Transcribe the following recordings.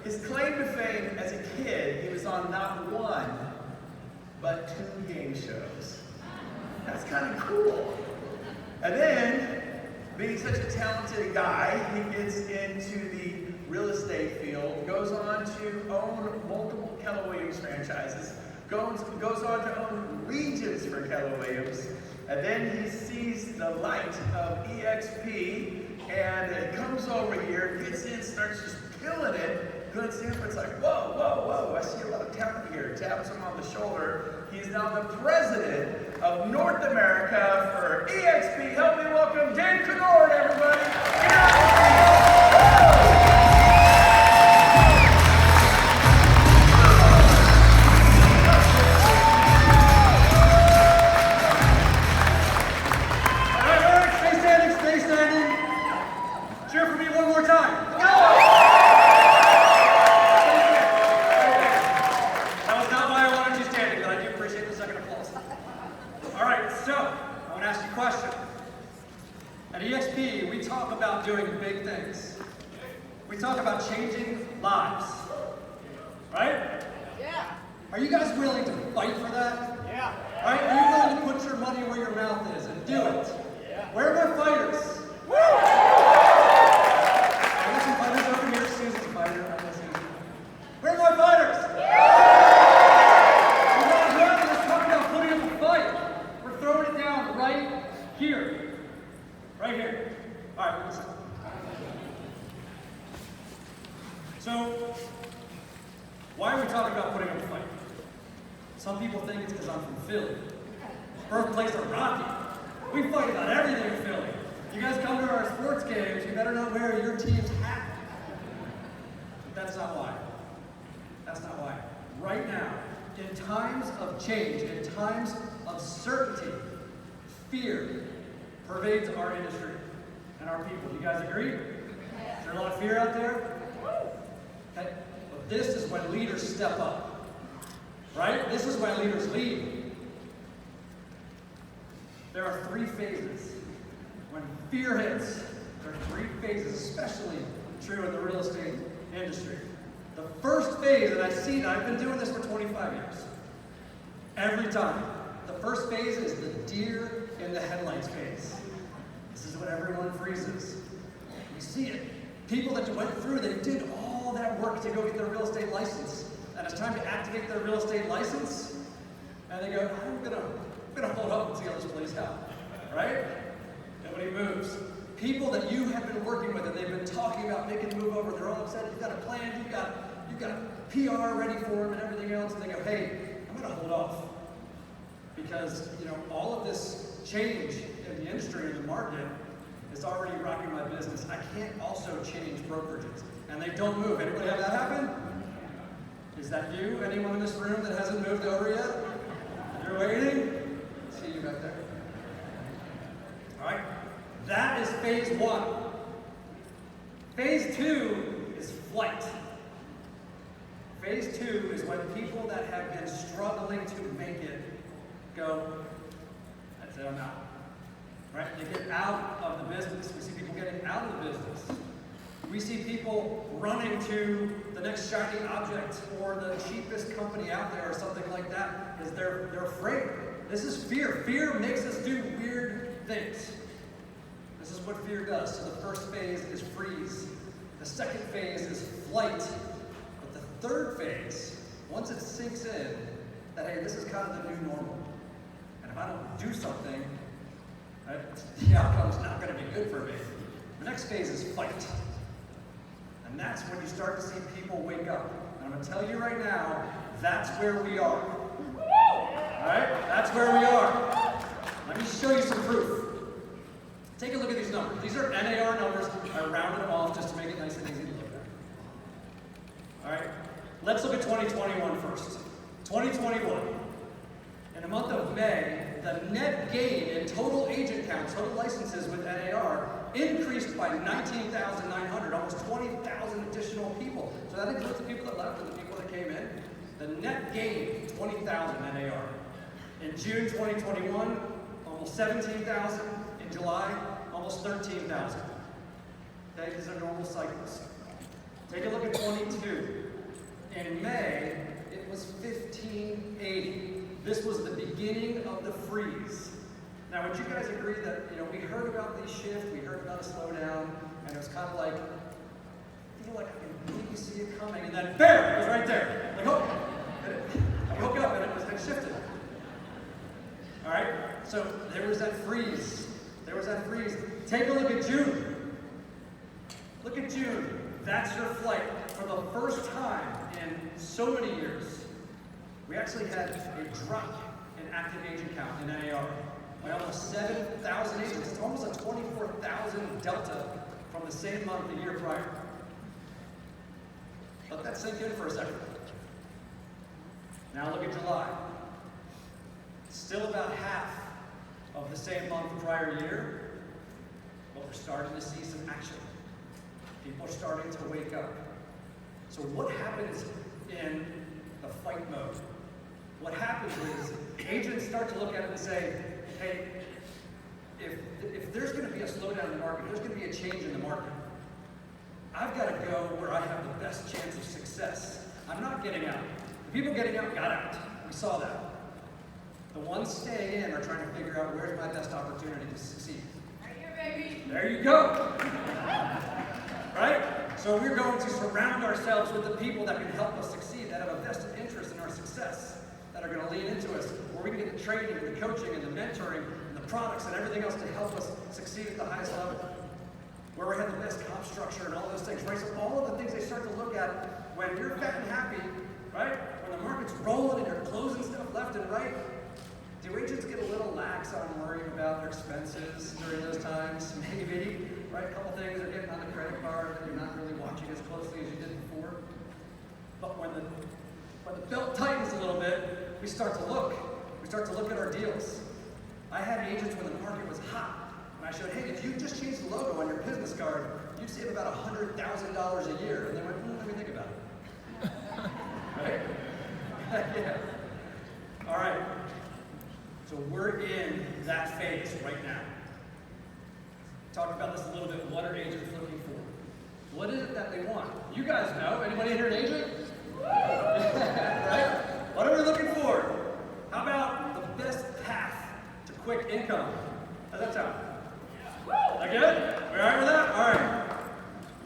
his claim to fame as a kid, he was on not one, but 2 game shows. That's kind of cool. And then, being such a talented guy, he gets into the real estate field, goes on to own multiple Keller Williams franchises, goes on to own regions for Keller Williams, and then he sees the light of EXP, and comes over here, gets in, starts just killing it. Good Stanford's like, whoa, whoa, whoa, I see a lot of talent here. Taps him on the shoulder. He's now the president of North America for EXP. Help me welcome Dan Conord, everybody. At EXP, we talk about doing big things. We talk about changing lives. Right? Yeah. Are you guys willing to fight for that? Yeah. Right? Are you willing to put your money where your mouth is and do it? Yeah. Where are my fighters? Woo! There's some fighters over here. Susan's a fighter. I know Susan. Where are my fighters? Let's talk about putting up a fight. We're throwing it down right here. Right here. All right, listen. So, why are we talking about putting up a fight? Some people think it's because I'm from Philly. Birthplace of Rocky. We fight about everything in Philly. You guys come to our sports games, you better not wear your team's hat. But that's not why. That's not why. Right now, in times of change, in times of certainty, fear pervades our industry and our people. Do you guys agree? Is there a lot of fear out there? Okay. But this is when leaders step up. Right? This is when leaders lead. There are 3 phases. When fear hits, there are 3 phases, especially true in the real estate industry. The first phase, and I've been doing this for 25 years. Every time. The first phase is the deer in the headlights phase. This is when everyone freezes. We see it. People that went through, they did all that work to go get their real estate license. And it's time to activate their real estate license. And they go, I'm gonna hold up and see how this plays out. Right? Nobody moves. People that you have been working with and they've been talking about making the move over, they're all upset. You've got a plan, you've got a PR ready for them and everything else, and they go, hey, I'm gonna hold off. Because all of this change in the industry and the market is already rocking my business. I can't also change brokerages. And they don't move. Anybody have that happen? Is that you? Anyone in this room that hasn't moved over yet? You're waiting? See you back there. All right. That is phase 1. Phase 2 is flight. Phase 2 is when people that have been struggling to make it go, that's it, I'm out. Right? They get out of the business. We see people getting out of the business. We see people running to the next shiny object or the cheapest company out there or something like that because they're afraid. This is fear. Fear makes us do weird things. This is what fear does. So the first phase is freeze. The second phase is flight. But the third phase, once it sinks in, that hey, this is kind of the new normal. And if I don't do something, right, the outcome's not going to be good for me. The next phase is fight. And that's when you start to see people wake up. And I'm going to tell you right now, that's where we are. Alright? That's where we are. Let me show you some proof. Take a look at these numbers. These are NAR numbers. I rounded them off just to make it nice and easy to look at. Alright? Let's look at 2021 first. 2021. In the month of May, the net gain in total agent count, total licenses with NAR, increased by 19,900, almost 20,000 additional people. So that includes the people that left and the people that came in. The net gain, 20,000 NAR. In June 2021, almost 17,000. In July, almost 13,000. Okay, these are normal cycles. Take a look at 22. of the freeze. Now, would you guys agree that, we heard about the shift, we heard about a slowdown, and it was kind of like, I feel like I can maybe see it coming, and then bam, it was right there. Like, oh, I woke up and it shifted. All right, so there was that freeze. There was that freeze. Take a look at June. Look at June. That's your flight. For the first time in so many years, we actually had a drop in active agent count in NAR by almost 7,000 agents. It's almost a 24,000 delta from the same month the year prior. Let that sink in for a second. Now look at July. Still about half of the same month prior year, but we're starting to see some action. People are starting to wake up. So what happens in the fight mode? What happens is agents start to look at it and say, hey, if there's going to be a slowdown in the market, there's going to be a change in the market, I've got to go where I have the best chance of success. I'm not getting out. The people getting out got out. We saw that. The ones staying in are trying to figure out where's my best opportunity to succeed. Right here, baby. There you go. Right? So we're going to surround ourselves with the people that can help us succeed, that have a vested interest in our success, that are going to lean into us, where we can get the training and the coaching and the mentoring and the products and everything else to help us succeed at the highest level. Where we have the best comp structure and all those things, right? So all of the things they start to look at when you're fat and happy, right? When the market's rolling and you're closing stuff left and right, do agents get a little lax on worrying about their expenses during those times? Maybe, right? A couple things are getting on the credit card that you're not really watching as closely as you did before. But when the belt tightens a little bit, we start to look. We start to look at our deals. I had agents when the market was hot, and I showed, hey, if you just change the logo on your business card, you'd save about $100,000 a year. And they went, let me think about it. Right? Yeah. All right. So we're in that phase right now. Talk about this a little bit. What are agents looking for? What is it that they want? You guys know. Anybody here an agent? Right? What are we looking for? How about the best path to quick income? How's that sound? That good? We all right with that? All right.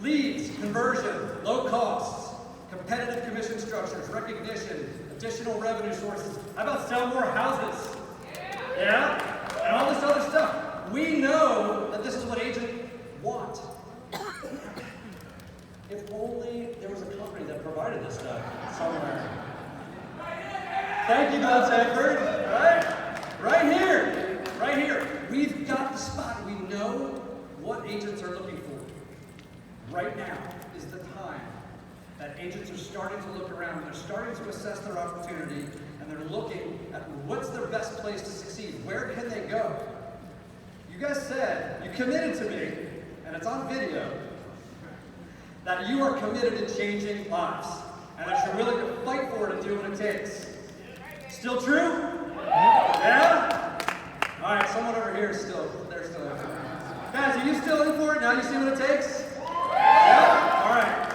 Leads, conversion, low costs, competitive commission structures, recognition, additional revenue sources. How about sell more houses? Yeah? And all this other stuff. We know that this is what agents want. If only there was a company that provided this stuff somewhere. Thank you, Bill Sanford. Right? Right here. Right here. We've got the spot. We know what agents are looking for. Right now is the time that agents are starting to look around. They're starting to assess their opportunity, and they're looking at what's their best place to succeed. Where can they go? You guys said, you committed to me, and it's on video, that you are committed to changing lives, and that you're willing to fight for it and do what it takes. Still true? Yeah? All right, someone over here is they're still in for it. Guys, are you still in for it? Now you see what it takes? Yeah? All right.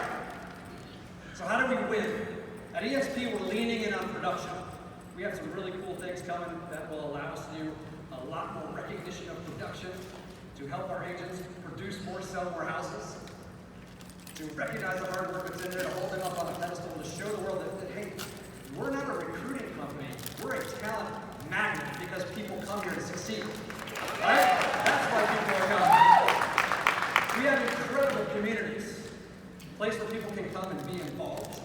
So how do we win? At EXP, we're leaning in on production. We have some really cool things coming that will allow us to do a lot more recognition of production, to help our agents produce more, sell more houses, to recognize the hard work that's in there, to hold them up on a pedestal, to show the world that hey, we're not a recruiting company, we're a talent magnet because people come here to succeed. Right? That's why people are coming. We have incredible communities, a place where people can come and be involved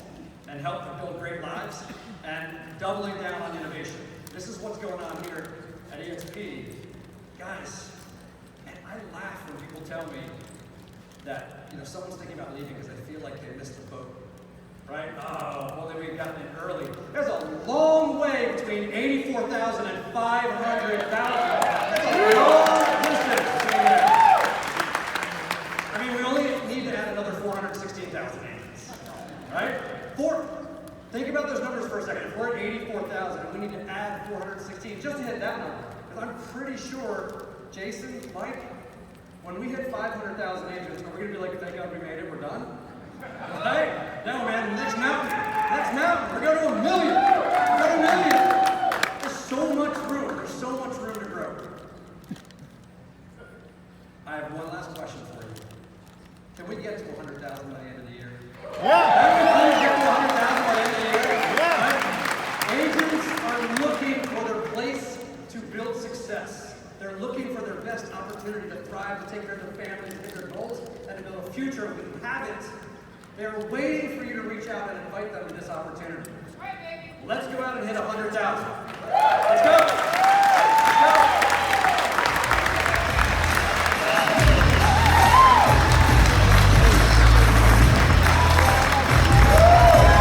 and help to build great lives, and doubling down on innovation. This is what's going on here at EXP. Guys, and I laugh when people tell me that someone's thinking about leaving because they feel like they missed the boat. Right? Oh, well, then we've gotten in early. There's a long way between 84,000 and 500,000. That's a long distance between there. I mean, we only need to add another 416,000 agents. Right? Think about those numbers for a second. If we're at 84,000 and we need to add 416 just to hit that number. Because I'm pretty sure, Jason, Mike, when we hit 500,000 agents, are we going to be like, thank God we made it, we're done? Right? No, man, next mountain, we're going to 1 million. We're going to 1 million. There's so much room. There's so one last question for you. Can we get to 100,000 by the end of the year? Yeah. Can we get to 100,000 by the end of the year? Yeah. Agents are looking for their place to build success. They're looking for their best opportunity to thrive, to take care of their families, to hit their goals, and to build a future with habits. They're waiting for you to reach out and invite them to this opportunity. Let's go out and hit 100,000.